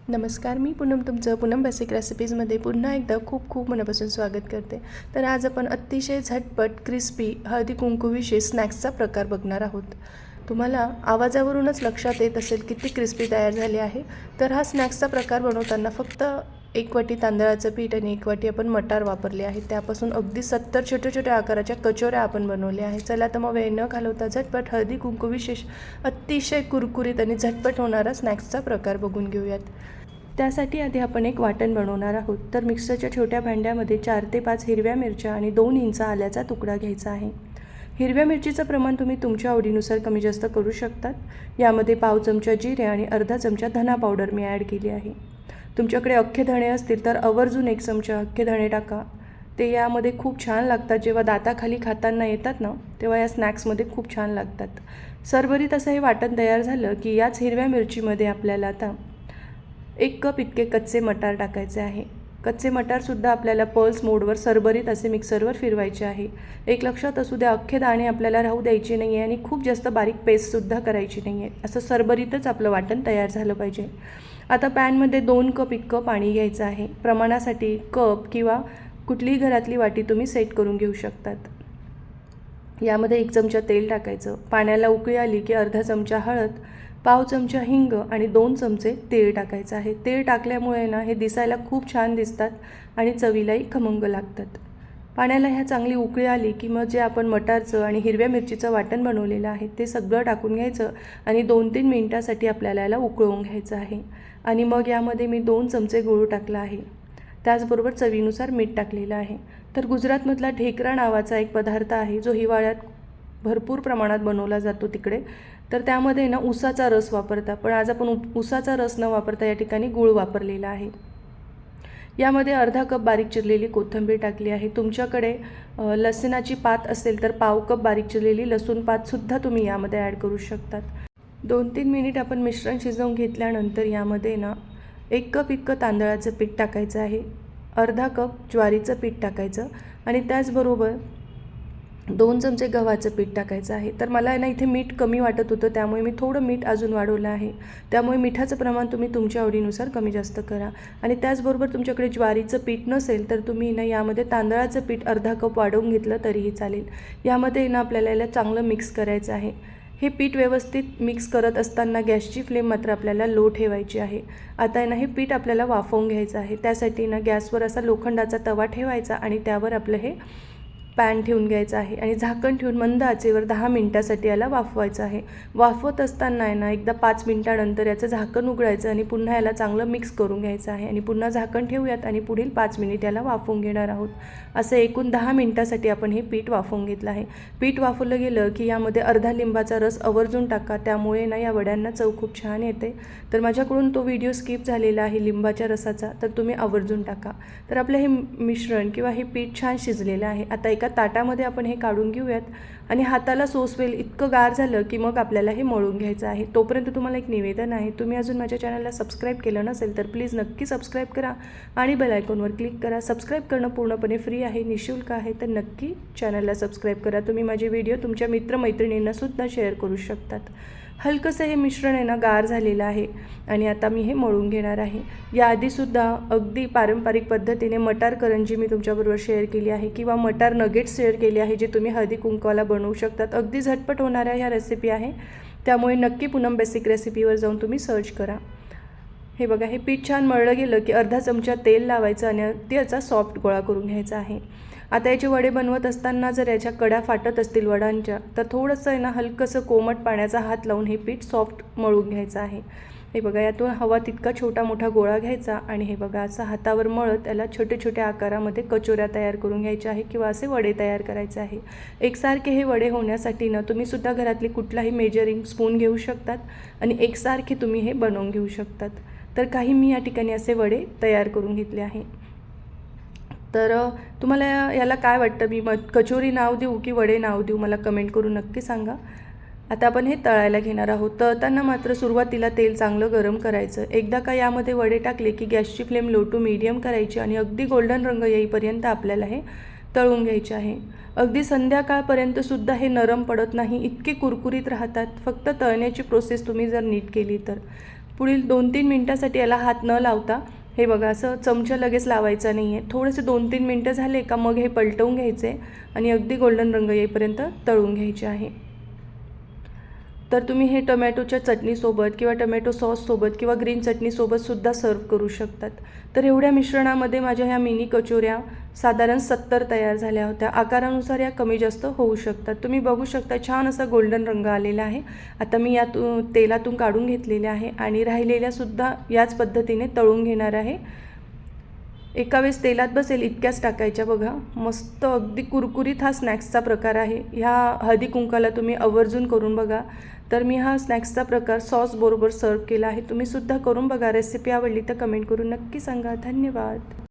नमस्कार, मी पूनम तुमचं पूनम बेसिक रेसिपीजमध्ये पुन्हा एकदा खूप खूप मनापासून स्वागत करते. तर आज आपण अतिशय झटपट क्रिस्पी हळदी कुंकू विशेष स्नॅक्सचा प्रकार बघणार आहोत. तुम्हाला आवाजावरूनच लक्षात येत असेल किती क्रिस्पी तयार झाले आहे. तर हा स्नॅक्सचा प्रकार बनवताना फक्त 1 वाटी तांदळाचं पीठ आणि 1 वाटी आपण मटार वापरले आहे. त्यापासून अगदी 70 छोट्या-छोट्या आकाराच्या कचोऱ्या आपण बनवल्या आहे. चला तर मग वेळ न घालवता झटपट हळदी कुंकू विशेष अतिशय कुरकुरीत आणि झटपट होणारा स्नॅक्सचा प्रकार बघून घेऊयात. त्यासाठी आधी आपण एक वाटण बनवणार आहोत. तर मिक्सरच्या छोट्या भांड्यामध्ये 4 ते 5 हिरव्या मिरच्या आणि 2 इंच आल्याचा तुकडा घ्यायचा आहे. हिरव्या मिरचीचं प्रमाण तुम्ही तुमच्या आवडीनुसार कमी जास्त करू शकतात. यामध्ये पाव चमचा जिरे आणि अर्धा चमचा धना पावडर मी ॲड केली आहे. तुमच्याकडे अख्खे धणे असतील तर आवर्जून 1 चमचा अख्खे धणे टाका. ते यामध्ये खूप छान लागतात. जेव्हा दाताखाली खाताना येतात ना, तेव्हा या स्नॅक्समध्ये खूप छान लागतात. सरभरीत असं हे वाटण तयार झालं की याच हिरव्या मिरचीमध्ये आपल्याला आता 1 कप इतके कच्चे मटार टाकायचे आहे. कच्चे मटारसुद्धा आपल्याला पल्स मोडवर सरभरीत असे मिक्सरवर फिरवायचे आहे. एक लक्षात असू द्या, अख्खे दाणे आपल्याला राहू द्यायचे नाही आहे आणि खूप जास्त बारीक पेस्टसुद्धा करायची नाही आहे. असं सरभरीतच आपलं वाटण तयार झालं पाहिजे. आता पॅनमध्ये 2 कप इतकं पाणी घ्यायचं आहे. प्रमाणासाठी कप किंवा कुठलीही घरातली वाटी तुम्ही सेट करून घेऊ शकतात. यामध्ये 1 चमचा तेल टाकायचं. पाण्याला उकळी आली की अर्धा चमचा हळद, पाव चमचा हिंग आणि 2 चमचे तेल टाकायचं आहे. तेल टाकल्यामुळे ना हे दिसायला खूप छान दिसतात आणि चवीलाही खमंग लागतात. पाण्याला ह्या चांगली उकळी आली की मग जे आपण मटारचं आणि हिरव्या मिरचीचं वाटण बनवलेलं आहे ते सगळं टाकून घ्यायचं आणि 2-3 मिनिटासाठी आपल्याला याला उकळवून घ्यायचं आहे. आणि मग यामध्ये मी 2 चमचे गूळ टाकला आहे. त्याचबरोबर चवीनुसार मीठ टाकलेलं आहे. तर गुजरातमधला ढेकरा नावाचा एक पदार्थ आहे जो हिवाळ्यात भरपूर प्रमाणात बनवला जातो तिकडे. तर त्यामध्ये ना ऊसाचा रस वापरतात, पण आज आपण ऊसाचा रस न वापरता या ठिकाणी गूळ वापरलेला आहे. यामध्ये अर्धा कप बारीक चिरलेली कोथिंबीर टाकली आहे. तुमच्याकडे लसणाची पात असेल तर पाव कप बारीक चिरलेली लसूण पातसुद्धा तुम्ही यामध्ये ॲड करू शकतात. 2-3 मिनिट आपण मिश्रण शिजवून घेतल्यानंतर यामध्ये ना 1 कप इतकं तांदळाचं पीठ टाकायचं आहे. अर्धा कप ज्वारीचं पीठ टाकायचं आणि त्याचबरोबर 2 चमचे गव्हाचं पीठ टाकायचं आहे. तर मला ना इथे मीठ कमी वाटत होतं, त्यामुळे मी थोडं मीठ अजून वाढवलं आहे. त्यामुळे मिठाचं प्रमाण तुम्ही तुमच्या आवडीनुसार कमी जास्त करा. आणि त्याचबरोबर तुमच्याकडे ज्वारीचं पीठ नसेल तर तुम्ही ना यामध्ये तांदळाचं पीठ अर्धा कप वाढवून घेतलं तरीही चालेल. यामध्ये ना आपल्याला याला चांगलं मिक्स करायचं आहे. हे पीठ व्यवस्थित मिक्स करत असताना गॅसची फ्लेम मात्र आपल्याला लो ठेवायची आहे. आता ना हे पीठ आपल्याला वाफवून घ्यायचं आहे. त्यासाठी ना गॅसवर असा लोखंडाचा तवा ठेवायचा आणि त्यावर आपलं हे पॅन ठेवून घ्यायचं आहे आणि झाकण ठेवून मंद आचेवर 10 मिनिटासाठी याला वाफवायचं आहे. वाफवत असताना आहे ना एकदा 5 मिनिटानंतर याचं झाकण उघडायचं आणि पुन्हा याला चांगलं मिक्स करून घ्यायचं आहे आणि पुन्हा झाकण ठेवूयात आणि पुढील 5 मिनिट याला वाफवून घेणार आहोत. असं एकूण 10 मिनिटासाठी आपण हे पीठ वाफवून घेतलं आहे. पीठ वाफवलं गेलं की यामध्ये अर्धा लिंबाचा रस आवर्जून टाका, त्यामुळे ना या वड्यांना चव खूप छान येते. तर माझ्याकडून तो व्हिडिओ स्किप झालेला आहे लिंबाच्या रसाचा, तर तुम्ही आवर्जून टाका. तर आपलं हे मिश्रण किंवा हे पीठ छान शिजलेलं आहे. आता एका ताटामध्ये आपण हे काढून घेऊयात आणि हाताला सोसवेल इतकं गार झालं की मग आपल्याला हे मळून घ्यायचं आहे. तोपर्यंत तुम्हाला एक निवेदन आहे, तुम्ही अजून माझ्या चॅनलला सबस्क्राईब केलं नसेल तर प्लीज नक्की सबस्क्राईब करा आणि बेल आयकॉनवर क्लिक करा. सबस्क्राईब करणं पूर्णपणे फ्री आहे, निःशुल्क आहे. तर नक्की चॅनलला सबस्क्राईब करा. तुम्ही माझे व्हिडिओ तुमच्या मित्रमैत्रिणींनासुद्धा शेअर करू शकतात. हलकंसं हे मिश्रण आहे ना गार झालेलं आहे आणि आता मी हे मळून घेणार आहे. याआधीसुद्धा अगदी पारंपरिक पद्धतीने मटार करंजी मी तुमच्याबरोबर शेअर केली आहे किंवा मटार नगेट्स शेअर केली आहे, जे तुम्ही हळदी कुंकवाला बनवू शकतात. अगदी झटपट होणाऱ्या ह्या रेसिपी आहे, त्यामुळे नक्की पूनम बेसिक रेसिपीवर जाऊन तुम्ही सर्च करा. हे बघा, हे पीठ छान मळलं गेलं की अर्धा चमचा तेल लावायचं आणि अगदी याचा सॉफ्ट गोळा करून घ्यायचा आहे. आता याचे वडे बनवत असताना जर याच्या कडा फाटत असतील वडांच्या तर थोडंसं आहे ना हलकंसं कोमट पाण्याचा हात लावून हे पीठ सॉफ्ट मळून घ्यायचं आहे. हे बघा, यातून हवा तितका छोटा मोठा गोळा घ्यायचा आणि हे बघा असं हातावर मळत याला छोटे छोटे आकारामध्ये कचोऱ्या तयार करून घ्यायच्या आहे किंवा असे वडे तयार करायचे आहे. एकसारखे हे वडे होण्यासाठी ना तुम्हीसुद्धा घरातली कुठलाही मेजरिंग स्पून घेऊ शकतात आणि एकसारखे तुम्ही हे बनवून घेऊ शकतात. तर काही मी या ठिकाणी असे वडे तयार करून घेतले आहे. तर तुम्हाला याला काय वाटतं, मी कचोरी नाव देऊ की वडे नाव देऊ, मला कमेंट करून नक्की सांगा. आता आपण हे तळायला घेणार आहोत. तळताना मात्र सुरुवातीला तेल चांगलं गरम करायचं. एकदा का यामध्ये वडे टाकले की गॅसची फ्लेम लो टू मीडियम करायची आणि अगदी गोल्डन रंग येईपर्यंत आपल्याला हे तळून घ्यायचे आहे. अगदी संध्याकाळपर्यंतसुद्धा हे नरम पडत नाही, इतके कुरकुरीत राहतात, फक्त तळण्याची प्रोसेस तुम्ही जर नीट केली तर. पुढील 2-3 मिनटासाठी याला हात न लावता हे बघा असं चमचा लगेच लावायचा नाही आहे. थोडेसे 2-3 मिनटं झाले का मग हे पलटवून घ्यायचे आणि अगदी गोल्डन रंग येईपर्यंत तळून घ्यायचे आहे. तर तुम्ही हे टोमॅटोच्या चटणीसोबत किंवा टोमॅटो सॉससोबत किंवा ग्रीन चटणीसोबतसुद्धा सर्व करू शकतात. तर एवढ्या मिश्रणामध्ये माझ्या ह्या मिनी कचोऱ्या साधारण 70 तयार झाल्या होत्या. आकारानुसार या कमी जास्त होऊ शकतात. तुम्ही बघू शकता छान असा गोल्डन रंग आलेला आहे. आता मी यातून तेलातून काढून घेतलेले आहे आणि राहिलेल्यासुद्धा याच पद्धतीने तळून घेणार आहे. एका वेळेस तेलात बसेल इतक्याच टाकायच्या बघा. मस्त अगदी कुरकुरीत हा स्नॅक्सचा प्रकार आहे. ह्या हळदी कुंकाला तुम्ही आवर्जून करून बघा. तर मी हा स्नॅक्सचा प्रकार सॉसबरोबर सर्व केला आहे. तुम्हीसुद्धा करून बघा. रेसिपी आवडली तर कमेंट करून नक्की सांगा. धन्यवाद.